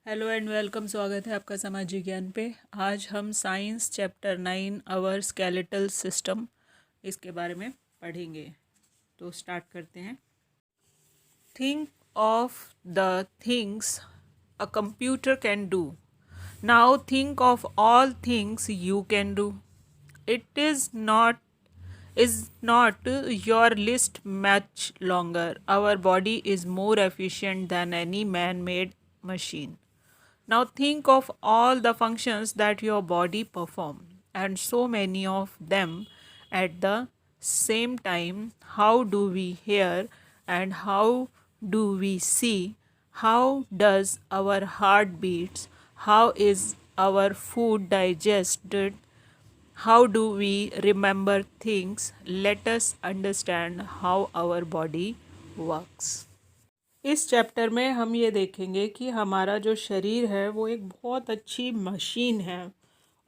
Hello and welcome. स्वागत है आपका सामाजिक ज्ञान पे। आज हम science chapter 9 our skeletal system इसके बारे में पढ़ेंगे। तो स्टार्ट करते हैं। Think of the things a computer can do. Now think of all things you can do. It is not your list much longer. Our body is more efficient than any man-made machine. Now think of all the functions that your body perform, and so many of them at the same time. How do we hear and how do we see? How does our heart beats? How is our food digested? How do we remember things? Let us understand how our body works. इस chapter में हम ये देखेंगे कि हमारा जो शरीर है वो एक बहुत अच्छी मशीन है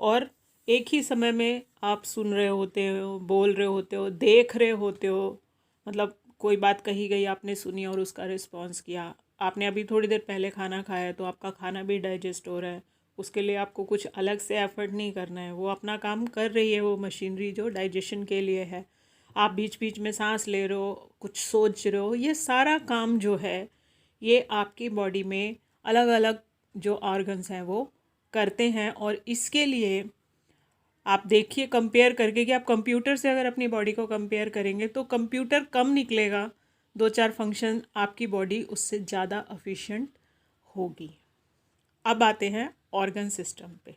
और एक ही समय में आप सुन रहे होते हो, बोल रहे होते हो, देख रहे होते हो। मतलब कोई बात कही गई, आपने सुनी और उसका रिस्पॉन्स किया। आपने अभी थोड़ी देर पहले खाना खाया तो आपका खाना भी डाइजेस्ट हो रहा है। उसके लिए आपको कुछ अलग से एफर्ट नहीं करना है, वो अपना काम कर रही है, वो मशीनरी जो डाइजेशन के लिए है। आप बीच बीच में सांस ले रहे हो, कुछ सोच रहे हो, ये सारा काम जो है ये आपकी बॉडी में अलग अलग जो ऑर्गन्स हैं वो करते हैं। और इसके लिए आप देखिए कंपेयर करके कि आप कंप्यूटर से अगर अपनी बॉडी को कंपेयर करेंगे तो कंप्यूटर कम निकलेगा, दो चार फंक्शन आपकी बॉडी उससे ज़्यादा एफिशिएंट होगी। अब आते हैं ऑर्गन सिस्टम पे।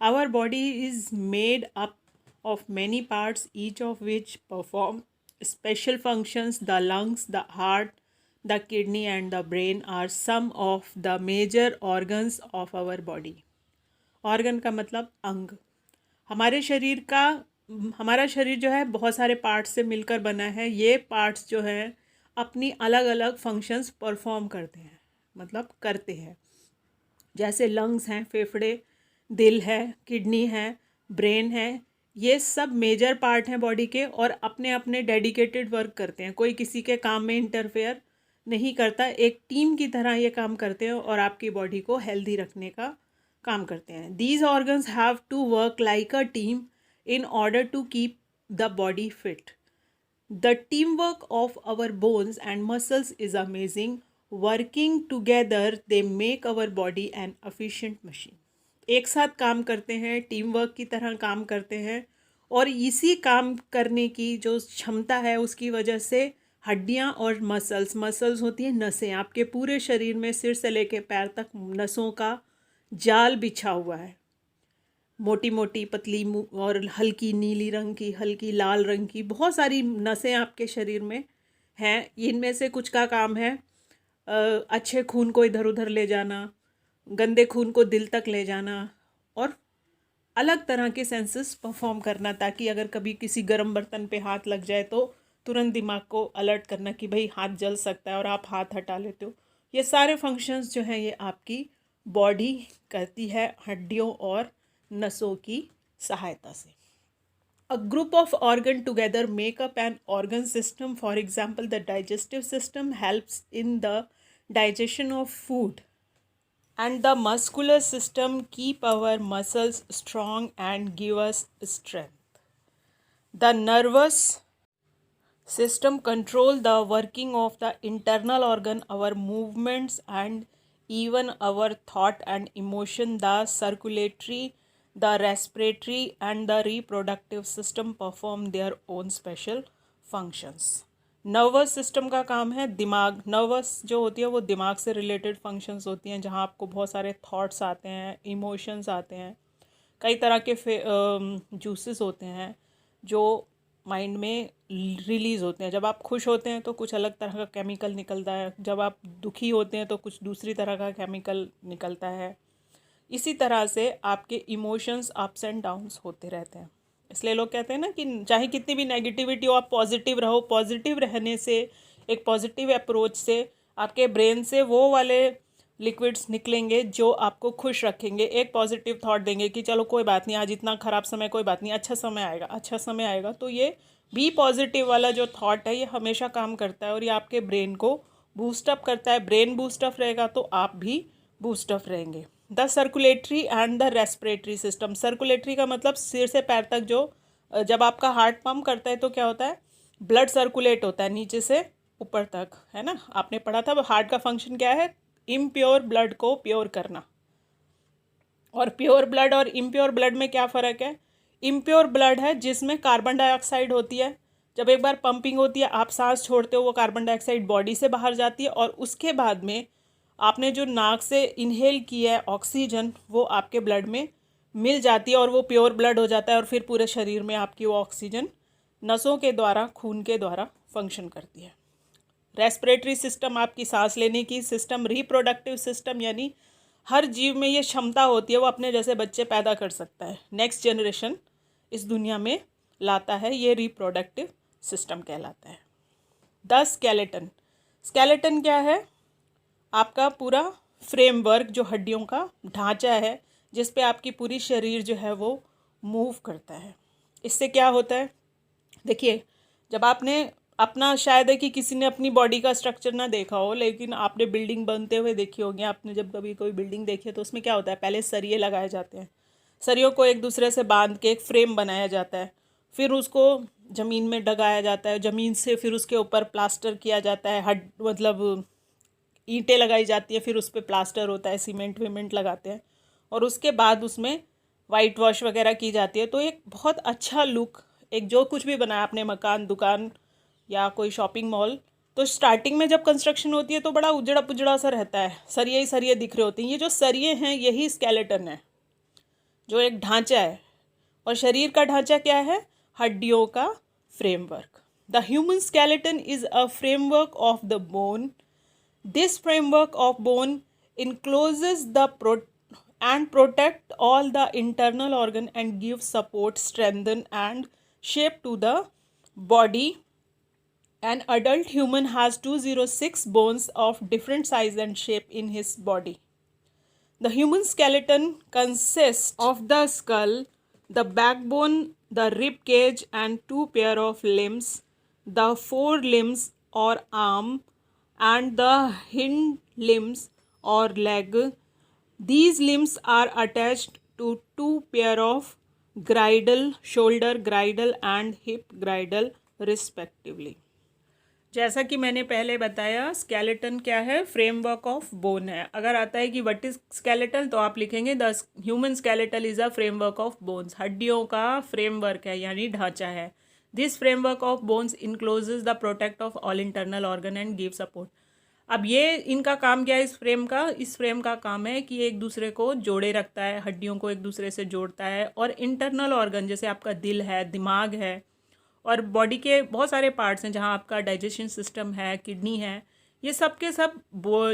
Our body is made up of many parts, each of which perform special functions. The lungs, the heart, the kidney and the brain are some of the major organs of our body. Organ का मतलब अंग। हमारे शरीर का हमारा शरीर जो है बहुत सारे पार्ट्स से मिलकर बना है। ये पार्ट्स जो हैं अपनी अलग अलग फंक्शंस परफॉर्म करते हैं, मतलब करते हैं। जैसे लंग्स हैं, फेफड़े, दिल है, किडनी है, ब्रेन है। ये सब मेजर पार्ट हैं बॉडी के और अपने अपने डेडिकेटेड वर्क करते हैं। कोई किसी के काम में इंटरफेयर नहीं करता, एक टीम की तरह ये काम करते हैं और आपकी बॉडी को हेल्दी रखने का काम करते हैं। These organs have to work like a team in order to keep the body fit. The teamwork of our bones and muscles is amazing. Working together, they make our body an efficient machine. एक साथ काम करते हैं, team work की तरह काम करते हैं और इसी काम करने की जो क्षमता है उसकी वजह से हड्डियाँ और मसल्स होती हैं, नसें। आपके पूरे शरीर में सिर से लेके पैर तक नसों का जाल बिछा हुआ है। मोटी मोटी, पतली और हल्की नीली रंग की, हल्की लाल रंग की, बहुत सारी नसें आपके शरीर में हैं। इनमें से कुछ का काम है अच्छे खून को इधर उधर ले जाना, गंदे खून को दिल तक ले जाना और अलग तरह के सेंसेस परफॉर्म करना, ताकि अगर कभी किसी गर्म बर्तन पे हाथ लग जाए तो तुरंत दिमाग को अलर्ट करना कि भाई हाथ जल सकता है और आप हाथ हटा लेते हो। ये सारे फंक्शंस जो हैं ये आपकी बॉडी करती है हड्डियों और नसों की सहायता से। A group of organ together make up an organ system. For example, the digestive system helps in the digestion of food, and the muscular system keep our muscles strong and give us strength. The nervous system control the working of the internal organ, our movements and even our thought and emotion. The circulatory, the respiratory and the reproductive system perform their own special functions. Nervous system का काम है दिमाग। Nervous जो होती है वो दिमाग से रिलेटेड फंक्शंस होती हैं, जहाँ आपको बहुत सारे थॉट्स आते हैं, इमोशंस आते हैं, कई तरह के जूसेस होते हैं जो माइंड में रिलीज़ होते हैं। जब आप खुश होते हैं तो कुछ अलग तरह का केमिकल निकलता है, जब आप दुखी होते हैं तो कुछ दूसरी तरह का केमिकल निकलता है। इसी तरह से आपके इमोशंस अप्स एंड डाउन्स होते रहते हैं। इसलिए लोग कहते हैं ना कि चाहे कितनी भी नेगेटिविटी हो, आप पॉजिटिव रहो। पॉजिटिव रहने से, एक पॉजिटिव अप्रोच से आपके ब्रेन से वो वाले लिक्विड्स निकलेंगे जो आपको खुश रखेंगे। एक पॉजिटिव थॉट देंगे कि चलो कोई बात नहीं, आज इतना ख़राब समय, कोई बात नहीं, अच्छा समय आएगा, अच्छा समय आएगा। तो ये बी पॉजिटिव वाला जो थॉट है ये हमेशा काम करता है और ये आपके ब्रेन को बूस्टअप करता है। ब्रेन बूस्टअप रहेगा तो आप भी बूस्ट अप रहेंगे। The circulatory and the respiratory system. Circulatory का मतलब सिर से पैर तक जो जब आपका हार्ट पंप करता है तो क्या होता है, ब्लड सर्कुलेट होता है नीचे से ऊपर तक, है ना। आपने पढ़ा था हार्ट का फंक्शन क्या है, इम्प्योर ब्लड को प्योर करना। और प्योर ब्लड और इम्प्योर ब्लड में क्या फ़र्क है, इम्प्योर ब्लड है जिसमें कार्बन डाइऑक्साइड होती है। जब एक बार पंपिंग होती है, आप सांस छोड़ते हो, वो कार्बन डाइऑक्साइड बॉडी से बाहर जाती है और उसके बाद में आपने जो नाक से इनहेल किया है ऑक्सीजन, वो आपके ब्लड में मिल जाती है और वो प्योर ब्लड हो जाता है और फिर पूरे शरीर में आपकी वो ऑक्सीजन नसों के द्वारा, खून के द्वारा फंक्शन करती है। रेस्पिरेटरी सिस्टम आपकी सांस लेने की सिस्टम। रिप्रोडक्टिव सिस्टम यानी हर जीव में ये क्षमता होती है वो अपने जैसे बच्चे पैदा कर सकता है, नेक्स्ट जनरेशन इस दुनिया में लाता है, ये रिप्रोडक्टिव सिस्टम कहलाता है। The skeleton. स्केलेटन क्या है, आपका पूरा फ्रेमवर्क, जो हड्डियों का ढांचा है जिस पे आपकी पूरी शरीर जो है वो मूव करता है। इससे क्या होता है, देखिए जब आपने अपना, शायद है कि किसी ने अपनी बॉडी का स्ट्रक्चर ना देखा हो, लेकिन आपने बिल्डिंग बनते हुए देखी होगी। आपने जब कभी कोई बिल्डिंग देखी है तो उसमें क्या होता है, पहले सरिये लगाए जाते हैं, सरियों को एक दूसरे से बांध के एक फ्रेम बनाया जाता है, फिर उसको ज़मीन में डगाया जाता है, ज़मीन से फिर उसके ऊपर प्लास्टर किया जाता है, हड मतलब ईंटें लगाई जाती है, फिर उस पर प्लास्टर होता है, सीमेंट वीमेंट लगाते हैं और उसके बाद उसमें वाइट वॉश वगैरह की जाती है। तो एक बहुत अच्छा लुक, एक जो कुछ भी बनाया आपने, मकान, दुकान या कोई शॉपिंग मॉल, तो स्टार्टिंग में जब कंस्ट्रक्शन होती है तो बड़ा उजड़ा पुजड़ा सा रहता है, सरिये ही सरिये दिख रहे होते हैं। ये जो सरिये हैं यही स्केलेटन है, जो एक ढांचा है। और शरीर का ढांचा क्या है, हड्डियों का framework. The human skeleton is a framework of the bone. This framework of bone encloses the and protect all the internal organ and gives support, strengthen and shape to the body. An adult human has 206 bones of different size and shape in his body. The human skeleton consists of the skull, the backbone, the rib cage and two pair of limbs, the forelimbs or arm and the hind limbs or leg. These limbs are attached to two pair of girdle, shoulder girdle and hip girdle respectively. जैसा कि मैंने पहले बताया, skeleton क्या है, framework of bone है। अगर आता है कि व्हाट इज स्केलेटल तो आप लिखेंगे the human skeletal is a framework of bones. हड्डियों का फ्रेमवर्क है यानी ढांचा है। This framework of bones encloses the protect of all internal organ and give support. अब ये इनका काम क्या है, इस फ्रेम का काम है कि एक दूसरे को जोड़े रखता है, हड्डियों को एक दूसरे से जोड़ता है और इंटरनल ऑर्गन जैसे आपका दिल है, दिमाग है और बॉडी के बहुत सारे पार्ट्स हैं जहाँ आपका डाइजेशन सिस्टम है, किडनी है, ये सब के सब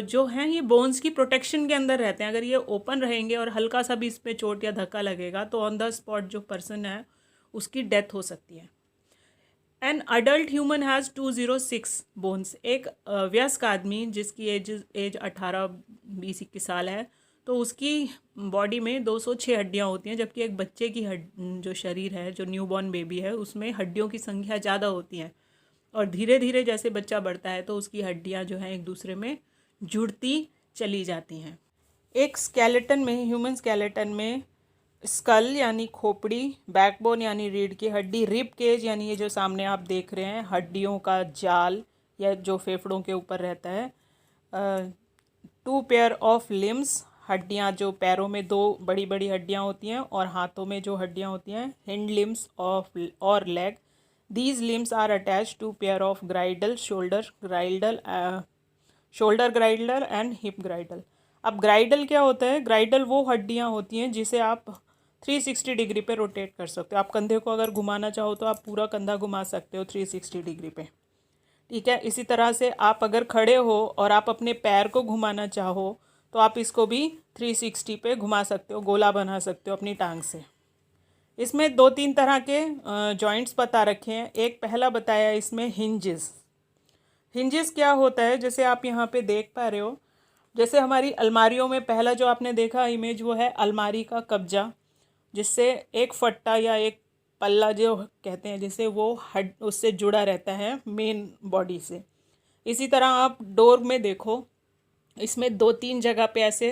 जो हैं ये बोन्स की प्रोटेक्शन के अंदर रहते हैं। अगर ये ओपन रहेंगे और हल्का सा भी इस पर चोट या धक्का लगेगा तो ऑन द स्पॉट जो पर्सन है उसकी डेथ हो सकती है। An adult human has 206 bones. एक वयस्क आदमी जिसकी एज 18-20-21 साल है तो उसकी बॉडी में 206 हड्डियाँ होती हैं, जबकि एक बच्चे की जो शरीर है, जो न्यूबॉर्न बेबी है, उसमें हड्डियों की संख्या ज़्यादा होती है और धीरे धीरे जैसे बच्चा बढ़ता है तो उसकी हड्डियाँ जो हैं एक दूसरे में जुड़ती चली जाती हैं। एक स्केलेटन में, ह्यूमन स्केलेटन में स्कल यानी खोपड़ी, बैकबोन यानी रीढ़ की हड्डी, रिब केज यानी ये जो सामने आप देख रहे हैं हड्डियों का जाल या जो फेफड़ों के ऊपर रहता है, टू पेयर ऑफ लिम्स, हड्डियां जो पैरों में दो बड़ी बड़ी हड्डियां होती हैं और हाथों में जो हड्डियां होती हैं, हिंड लिम्स ऑफ और leg. These limbs are attach to pair of girdle, shoulder girdle and hip girdle. अब ग्राइडल क्या होता है, ग्राइडल वो हड्डियां होती हैं जिसे आप 360 डिग्री पे रोटेट कर सकते हो। आप कंधे को अगर घुमाना चाहो तो आप पूरा कंधा घुमा सकते हो 360 डिग्री पे, ठीक है। इसी तरह से आप अगर खड़े हो और आप अपने पैर को घुमाना चाहो तो आप इसको भी 360 पे घुमा सकते हो, गोला बना सकते हो अपनी टांग से। इसमें 2-3 तरह के जॉइंट्स बता रखे हैं। एक पहला बताया इसमें हिंजेस। हिंजेस क्या होता है, जैसे आप यहाँ पे देख पा रहे हो, जैसे हमारी अलमारियों में पहला जो आपने देखा इमेज वो है अलमारी का कब्जा, जिससे एक फट्टा या एक पल्ला जो कहते हैं जिसे वो हड उससे जुड़ा रहता है मेन बॉडी से। इसी तरह आप डोर में देखो, इसमें 2-3 जगह पे ऐसे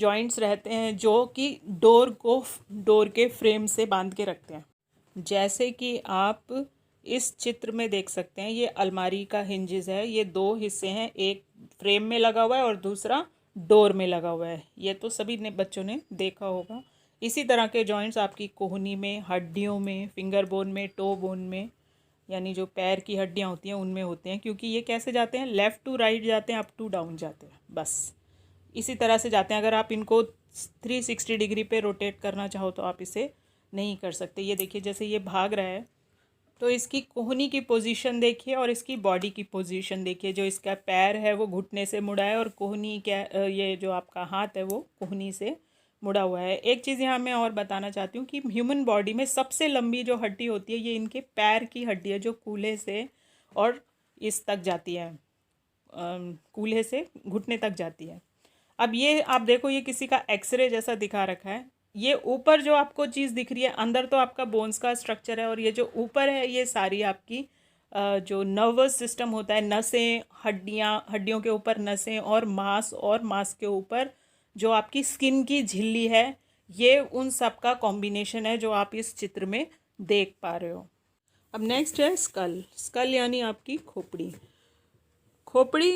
जॉइंट्स रहते हैं जो कि डोर के फ्रेम से बांध के रखते हैं। जैसे कि आप इस चित्र में देख सकते हैं, ये अलमारी का हिंजेस है। ये दो हिस्से हैं, एक फ्रेम में लगा हुआ है और दूसरा डोर में लगा हुआ है। ये तो सभी ने बच्चों ने देखा होगा। इसी तरह के जॉइंट्स आपकी कोहनी में, हड्डियों में, फिंगर बोन में, टो बोन में, यानी जो पैर की हड्डियाँ होती हैं उनमें होते हैं। क्योंकि ये कैसे जाते हैं, लेफ़्ट टू राइट जाते हैं, अप टू डाउन जाते हैं, बस इसी तरह से जाते हैं। अगर आप इनको 360 डिग्री पे रोटेट करना चाहो तो आप इसे नहीं कर सकते। ये देखिए, जैसे ये भाग रहा है तो इसकी कोहनी की पोजीशन देखिए और इसकी बॉडी की पोजीशन देखिए। जो इसका पैर है वो घुटने से मुड़ा है और कोहनी क्या ये जो आपका हाथ है वो कोहनी से मुड़ा हुआ है। एक चीज़ यहाँ मैं और बताना चाहती हूँ कि ह्यूमन बॉडी में सबसे लंबी जो हड्डी होती है ये इनके पैर की हड्डी है, जो कूल्हे से और इस तक जाती है, कूल्हे से घुटने तक जाती है। अब ये आप देखो, ये किसी का एक्सरे जैसा दिखा रखा है। ये ऊपर जो आपको चीज़ दिख रही है, अंदर तो आपका बोन्स का स्ट्रक्चर है, और ये जो ऊपर है ये सारी आपकी जो नर्वस सिस्टम होता है, नसें, हड्डियों के ऊपर नसें, और मांस के ऊपर जो आपकी स्किन की झिल्ली है, ये उन सब का कॉम्बिनेशन है जो आप इस चित्र में देख पा रहे हो। अब नेक्स्ट है स्कल। स्कल यानी आपकी खोपड़ी। खोपड़ी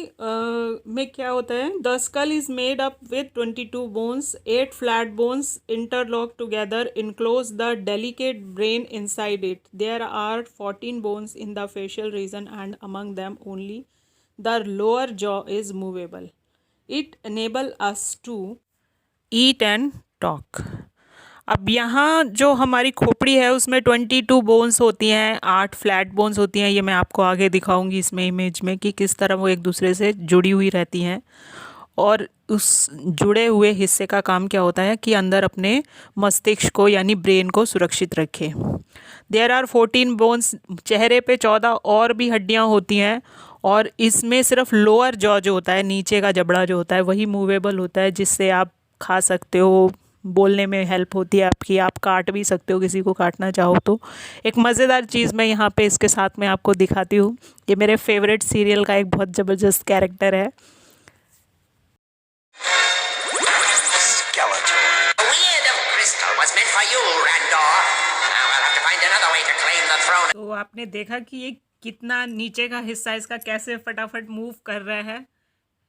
में क्या होता है, the skull is made up with 22 bones, 8 flat bones interlock together enclose the delicate brain inside it. There are 14 bones in the facial region and among them only the lower jaw is movable. It enable us to eat and talk. अब यहाँ जो हमारी खोपड़ी है उसमें 22 bones होती हैं, 8 flat bones होती हैं। ये मैं आपको आगे दिखाऊंगी इसमें इमेज में कि किस तरह वो एक दूसरे से जुड़ी हुई रहती हैं। और उस जुड़े हुए हिस्से का काम क्या होता है कि अंदर अपने मस्तिष्क को यानी ब्रेन को सुरक्षित रखे। There are 14 bones. चेहरे पे 14 और भी हड्डियाँ होती हैं, और इसमें सिर्फ लोअर जॉ जो होता है, नीचे का जबड़ा जो होता है, वही मूवेबल होता है, जिससे आप खा सकते हो, बोलने में हेल्प होती है आपकी, आप काट भी सकते हो किसी को काटना चाहो तो। एक मज़ेदार चीज़ मैं यहाँ पे इसके साथ में आपको दिखाती हूँ। ये मेरे फेवरेट सीरियल का एक बहुत ज़बरदस्त कैरेक्टर है। तो आपने देखा कि ये कितना नीचे का हिस्सा इसका कैसे फटाफट मूव कर रहा है।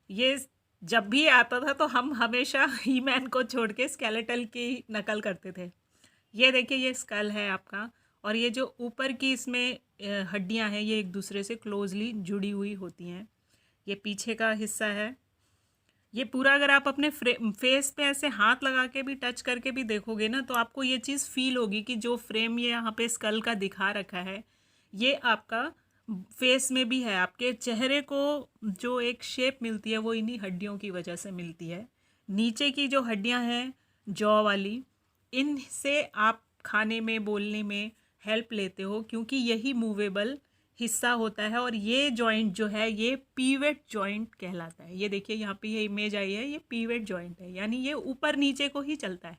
ये जब भी आता था तो हम हमेशा ही मैन को छोड़ के स्केलेटल की नकल करते थे। ये देखिए, ये स्कल है आपका, और ये जो ऊपर की इसमें हड्डियां हैं ये एक दूसरे से क्लोजली जुड़ी हुई होती हैं। ये पीछे का हिस्सा है। ये पूरा अगर आप अपने फेस पे ऐसे हाथ लगा के भी टच करके भी देखोगे ना, तो आपको ये चीज़ फील होगी कि जो फ्रेम ये यहाँ पे स्कल का दिखा रखा है ये आपका फेस में भी है। आपके चेहरे को जो एक शेप मिलती है वो इन्हीं हड्डियों की वजह से मिलती है। नीचे की जो हड्डियां हैं जॉ वाली, इनसे आप खाने में, बोलने में हेल्प लेते हो, क्योंकि यही मूवेबल हिस्सा होता है। और ये जॉइंट जो है ये पीवेट जॉइंट कहलाता है। ये देखिए यहाँ पे ये इमेज आई है, ये पीवेट जॉइंट है, यानी ये ऊपर नीचे को ही चलता है।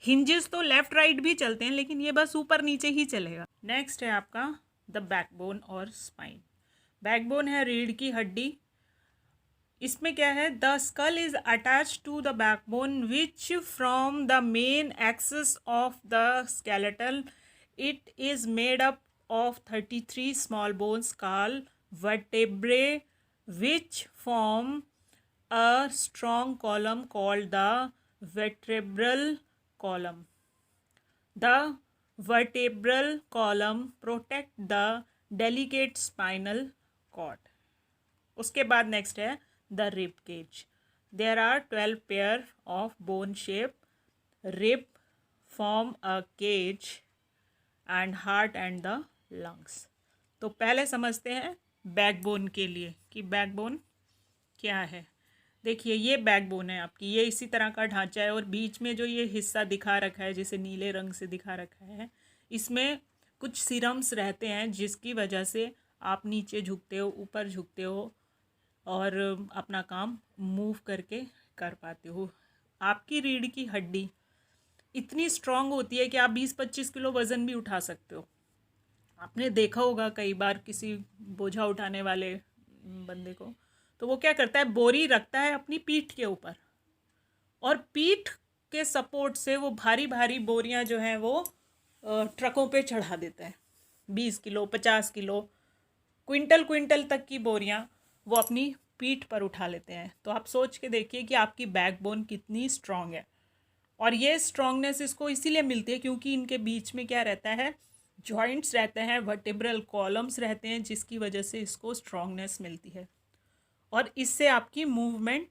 हिंजेस तो लेफ्ट राइट भी चलते हैं, लेकिन ये बस ऊपर नीचे ही चलेगा। नेक्स्ट है आपका द बैकबोन और स्पाइन। बैकबोन है रीढ़ की हड्डी। इसमें क्या है, the skull is attach to the backbone which from the main axis of the skeletal. It is made up of 33 small bones called vertebrae, which form a strong column called the vertebral column. The vertebral column protect the delicate spinal cord. उसके बाद next है the rib cage. There are 12 pair of bone shape rib form a cage and heart and the lungs. तो पहले समझते हैं backbone के लिए कि बैकबोन क्या है। देखिए, ये बैकबोन है आपकी, ये इसी तरह का ढांचा है, और बीच में जो ये हिस्सा दिखा रखा है, जिसे नीले रंग से दिखा रखा है, इसमें कुछ सीरम्स रहते हैं जिसकी वजह से आप नीचे झुकते हो, ऊपर झुकते हो, और अपना काम मूव करके कर पाते हो। आपकी रीढ़ की हड्डी इतनी स्ट्रांग होती है कि आप 20-25 किलो वज़न भी उठा सकते हो। आपने देखा होगा कई बार किसी बोझा उठाने वाले बंदे को, तो वो क्या करता है, बोरी रखता है अपनी पीठ के ऊपर, और पीठ के सपोर्ट से वो भारी भारी बोरियां जो हैं वो ट्रकों पे चढ़ा देते हैं। 20 किलो 50 किलो क्विंटल क्विंटल तक की बोरियां वो अपनी पीठ पर उठा लेते हैं। तो आप सोच के देखिए कि आपकी बैकबोन कितनी स्ट्रांग है। और ये स्ट्रांगनेस इसको इसीलिए मिलती है क्योंकि इनके बीच में क्या रहता है, जॉइंट्स रहते हैं, वर्टिब्रल कॉलम्स रहते हैं, जिसकी वजह से इसको स्ट्रांगनेस मिलती है और इससे आपकी मूवमेंट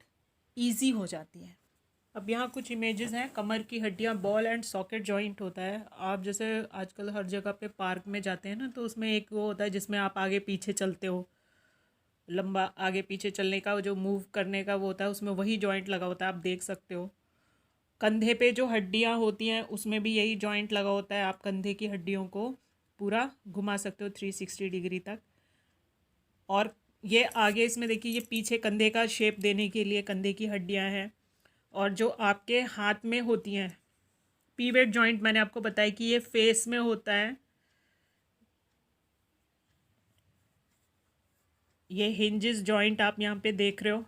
ईजी हो जाती है। अब यहाँ कुछ इमेजेस हैं। कमर की हड्डियाँ, बॉल एंड सॉकेट जॉइंट होता है। आप जैसे आजकल हर जगह पे पार्क में जाते हैं ना, तो उसमें एक वो होता है जिसमें आप आगे पीछे चलते हो, लंबा आगे पीछे चलने का जो मूव करने का वो होता है, उसमें वही जॉइंट लगा होता है, आप देख सकते हो। कंधे पे जो हड्डियाँ होती हैं उसमें भी यही जॉइंट लगा होता है। आप कंधे की हड्डियों को पूरा घुमा सकते हो 360 डिग्री तक। और ये आगे इसमें देखिए, ये पीछे कंधे का शेप देने के लिए कंधे की हड्डियाँ हैं। और जो आपके हाथ में होती हैं, पीवेट जॉइंट मैंने आपको बताया कि ये फेस में होता है। ये हिंजेस जॉइंट आप यहाँ पे देख रहे हो,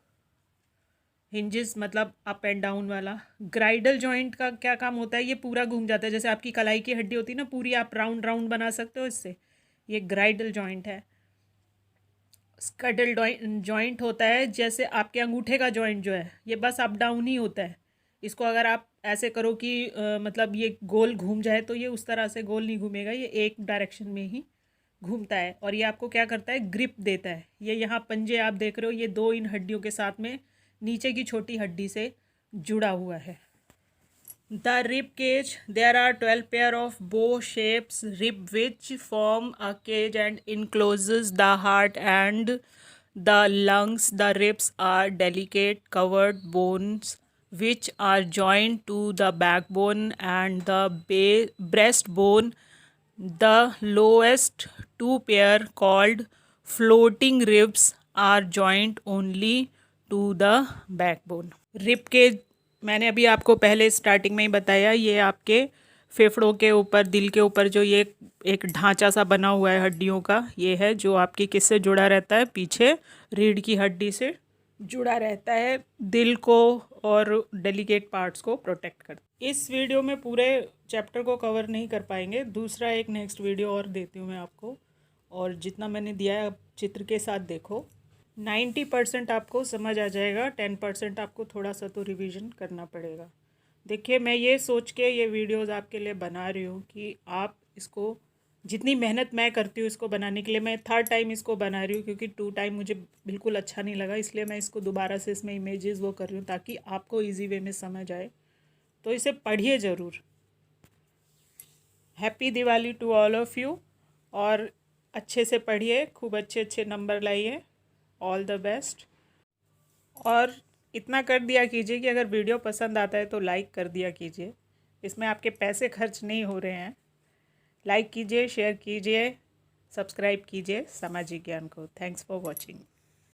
हिंजेस मतलब अप एंड डाउन वाला। ग्राइडल जॉइंट का क्या काम होता है, ये पूरा घूम जाता है। जैसे आपकी कलाई की हड्डी होती है ना, पूरी आप राउंड राउंड बना सकते हो इससे, ये ग्राइडल जॉइंट है। स्कटल जॉइंट होता है, जैसे आपके अंगूठे का जॉइंट जो है ये बस अप डाउन ही होता है। इसको अगर आप ऐसे करो कि मतलब ये गोल घूम जाए, तो ये उस तरह से गोल नहीं घूमेगा, ये एक डायरेक्शन में ही घूमता है। और ये आपको क्या करता है, ग्रिप देता है। ये यहाँ पंजे आप देख रहे हो, ये दो इन हड्डियों के साथ में नीचे की छोटी हड्डी से जुड़ा हुआ है। The rib cage, there are 12 pair of bow shapes rib which form a cage and encloses the heart and the lungs. The ribs are delicate covered bones which are joined to the backbone and the breastbone. The lowest two pair called floating ribs are joined only to the backbone. Rib cage मैंने अभी आपको पहले starting में ही बताया, ये आपके फेफड़ों के ऊपर, दिल के ऊपर जो ये एक ढांचा सा बना हुआ है हड्डियों का, ये है जो आपकी किससे जुड़ा रहता है, पीछे रीढ़ की हड्डी से जुड़ा रहता है, दिल को और डेलिकेट पार्ट्स को प्रोटेक्ट करता है। इस वीडियो में पूरे चैप्टर को कवर नहीं कर पाएंगे, दूसरा एक नेक्स्ट वीडियो और देती हूँ मैं आपको। और जितना मैंने दिया है आप चित्र के साथ देखो, 90% आपको समझ आ जाएगा, 10% आपको थोड़ा सा तो रिवीजन करना पड़ेगा। देखिए, मैं ये सोच के ये वीडियोस आपके लिए बना रही हूँ कि आप इसको, जितनी मेहनत मैं करती हूँ इसको बनाने के लिए, मैं 3rd टाइम इसको बना रही हूँ क्योंकि 2 टाइम मुझे बिल्कुल अच्छा नहीं लगा, इसलिए मैं इसको दोबारा से इसमें इमेजेस वो कर रही हूँ ताकि आपको ईजी वे में समझ आए। तो इसे पढ़िए ज़रूर। Happy Diwali to all of you. और अच्छे से पढ़िए, खूब अच्छे अच्छे नंबर लाइए। All the best. और इतना कर दिया कीजिए कि अगर वीडियो पसंद आता है तो लाइक कर दिया कीजिए, इसमें आपके पैसे खर्च नहीं हो रहे हैं। लाइक कीजिए, शेयर कीजिए, सब्सक्राइब कीजिए सामाजिक ज्ञान को। Thanks for watching.